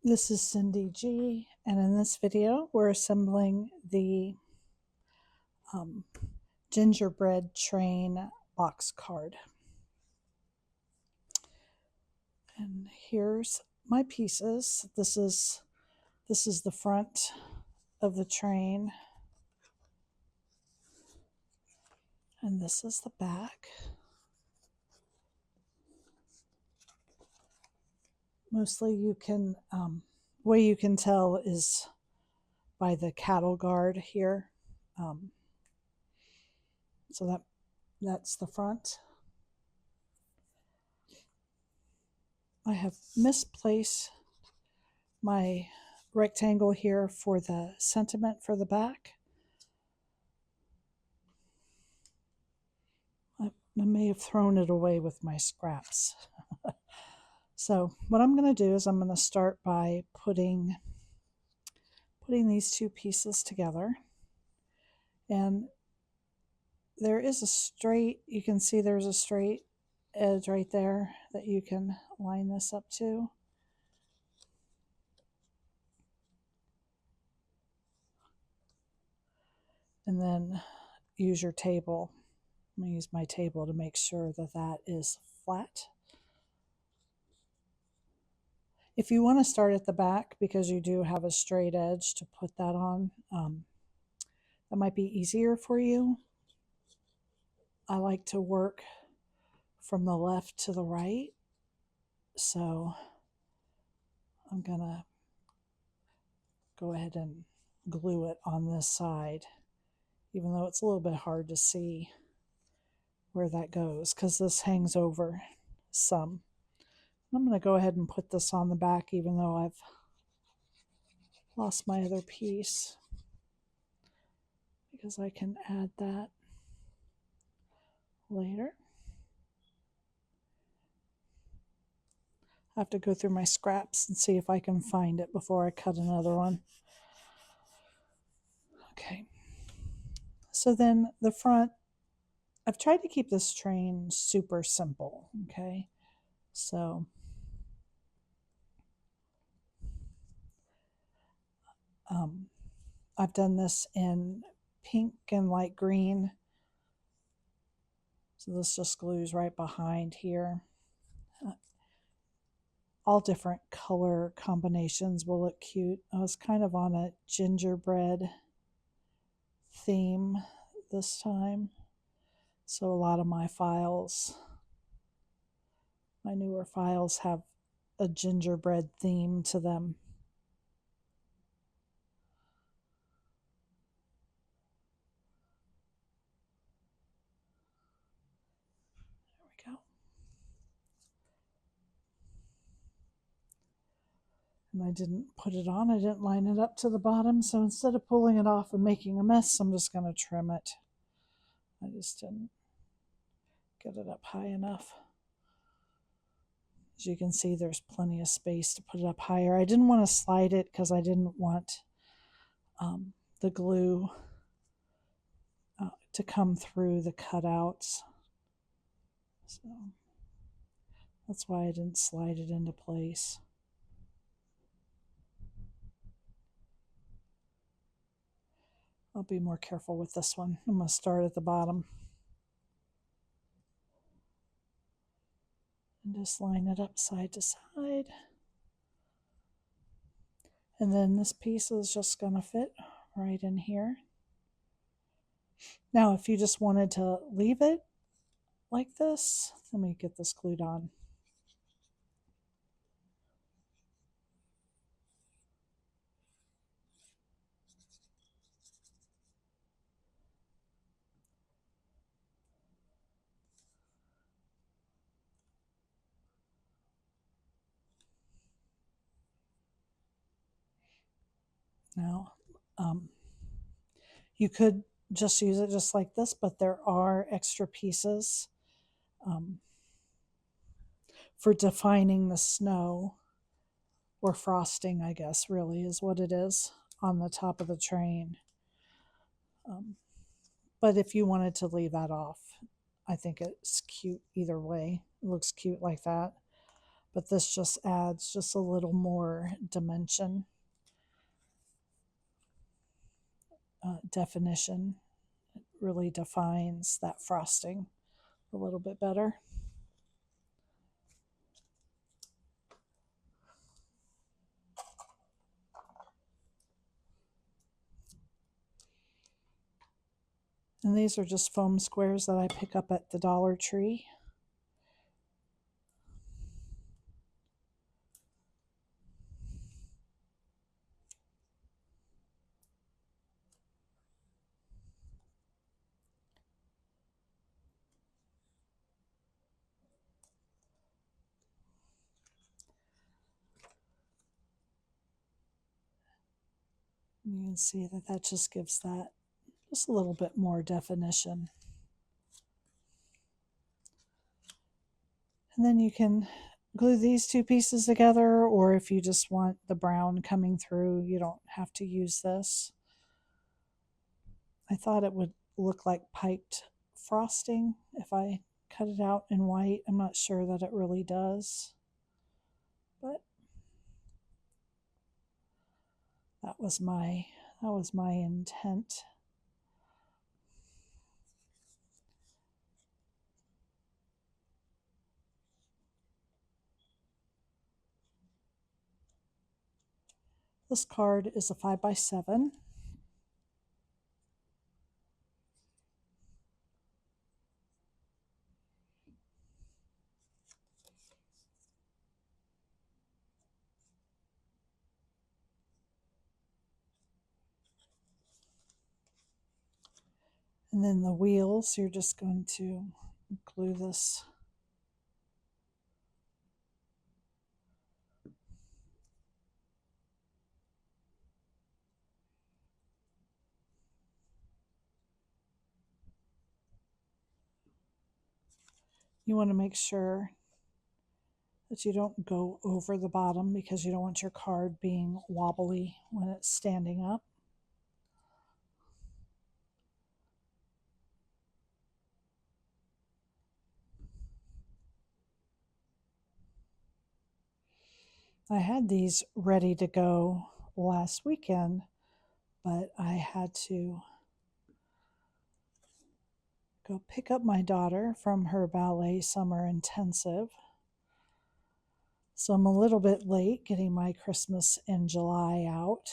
This is Cyndy G, and in this video we're assembling the Gingerbread train box card. And here's my pieces. This is the front of the train, and this is the back. Mostly you can, way you can tell is by the cattle guard here. So that's the front. I have misplaced my rectangle here for the sentiment for the back. I may have thrown it away with my scraps. So what I'm going to do is I'm going to start by putting these two pieces together. And there is a straight, you can see there's a straight edge right there that you can line this up to. And then use your table. I'm going to use my table to make sure that that is flat. If you want to start at the back because you do have a straight edge to put that on, that might be easier for you. I like to work from the left to the right, so I'm going to go ahead and glue it on this side, even though it's a little bit hard to see where that goes because this hangs over some. I'm going to go ahead and put this on the back even though I've lost my other piece, because I can add that later. I have to go through my scraps and see if I can find it before I cut another one. Okay, so then the front, I've tried to keep this train super simple, okay? So I've done this in pink and light green. So this just glues right behind here. All different color combinations will look cute. I was kind of on a gingerbread theme this time. So a lot of my files, my newer files, have a gingerbread theme to them. There we go. And I didn't put it on, I didn't line it up to the bottom, so instead of pulling it off and making a mess, I'm just going to trim it. I just didn't get it up high enough. As you can see, there's plenty of space to put it up higher. I didn't want to slide it because I didn't want the glue to come through the cutouts. So that's why I didn't slide it into place. I'll be more careful with this one. I'm going to start at the bottom and just line it up side to side. And then this piece is just going to fit right in here. Now, if you just wanted to leave it like this, let me get this glued on. Now, you could just use it just like this, but there are extra pieces for defining the snow, or frosting, I guess, really is what it is, on the top of the train. But if you wanted to leave that off, I think it's cute either way. It looks cute like that. but this just adds just a little more dimension, definition. It really defines that frosting a little bit better. And these are just foam squares that I pick up at the Dollar Tree. You can see that that just gives that just a little bit more definition. And then you can glue these two pieces together, or if you just want the brown coming through, you don't have to use this. I thought it would look like piped frosting if I cut it out in white. I'm not sure that it really does, but that was my intent. This card is a 5x7. And then the wheels, you're just going to glue this. You want to make sure that you don't go over the bottom because you don't want your card being wobbly when it's standing up. I had these ready to go last weekend, but I had to go pick up my daughter from her ballet summer intensive. So I'm a little bit late getting my Christmas in July out,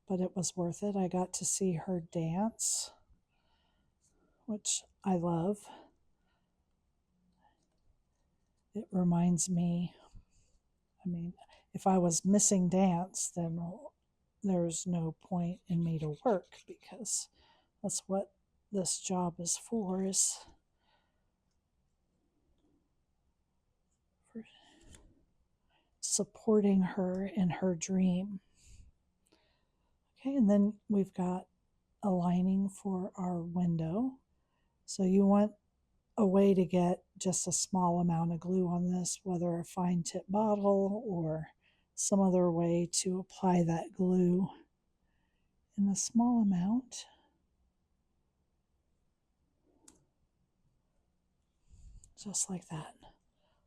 but it was worth it. I got to see her dance, which I love. It reminds me, I mean, if I was missing dance, then there's no point in me to work, because that's what this job is for supporting her in her dream. Okay, and then we've got a lining for our window. So you want a way to get just a small amount of glue on this, whether a fine tip bottle or some other way to apply that glue in a small amount. Just like that.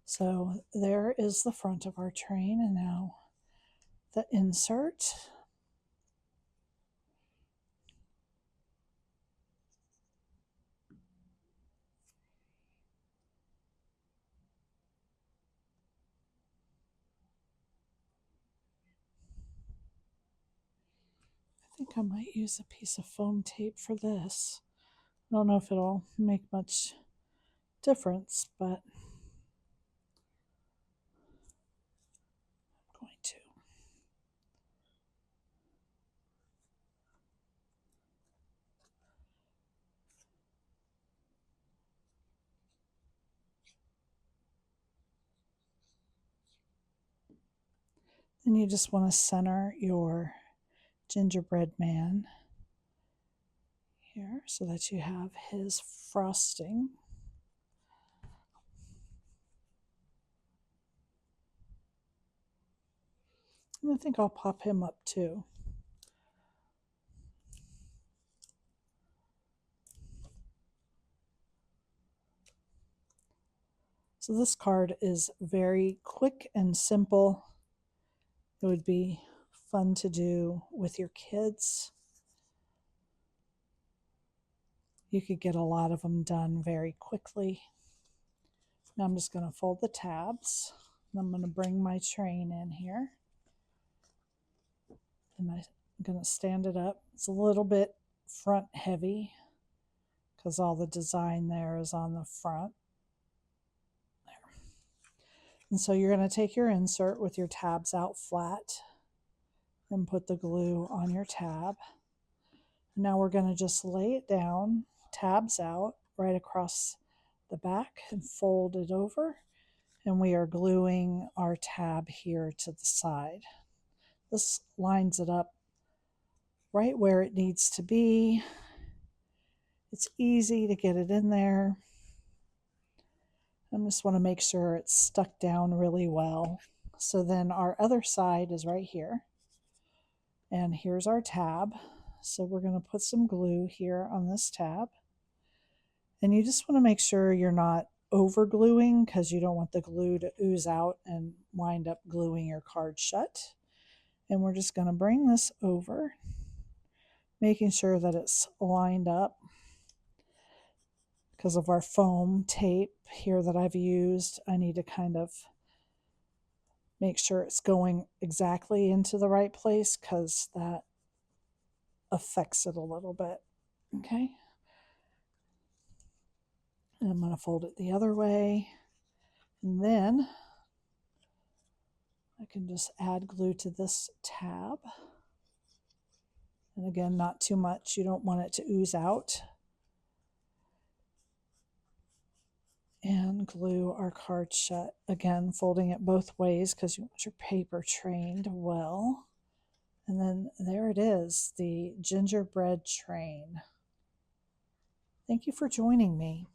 So there is the front of our train, and now the insert. I think I might use a piece of foam tape for this. I don't know if it'll make much difference, but I'm going to. Then you just want to center your gingerbread man here so that you have his frosting. And I think I'll pop him up too. So this card is very quick and simple. It would be fun to do with your kids. You could get a lot of them done very quickly. Now I'm just going to fold the tabs. And I'm going to bring my train in here. And I'm going to stand it up. It's a little bit front heavy because all the design there is on the front. There. And so you're going to take your insert with your tabs out flat and put the glue on your tab. Now we're going to just lay it down, tabs out, right across the back and fold it over. And we are gluing our tab here to the side. This lines it up right where it needs to be. It's easy to get it in there. I just want to make sure it's stuck down really well. So then our other side is right here. And here's our tab. So we're going to put some glue here on this tab. And you just want to make sure you're not over gluing because you don't want the glue to ooze out and wind up gluing your card shut. And we're just going to bring this over, making sure that it's lined up. Because of our foam tape here that I've used, I need to kind of make sure it's going exactly into the right place because that affects it a little bit. Okay. And I'm going to fold it the other way. And then I can just add glue to this tab. And again, not too much. You don't want it to ooze out. And glue our card shut. Again, folding it both ways because you want your paper trained well. And then there it is, the gingerbread train. Thank you for joining me.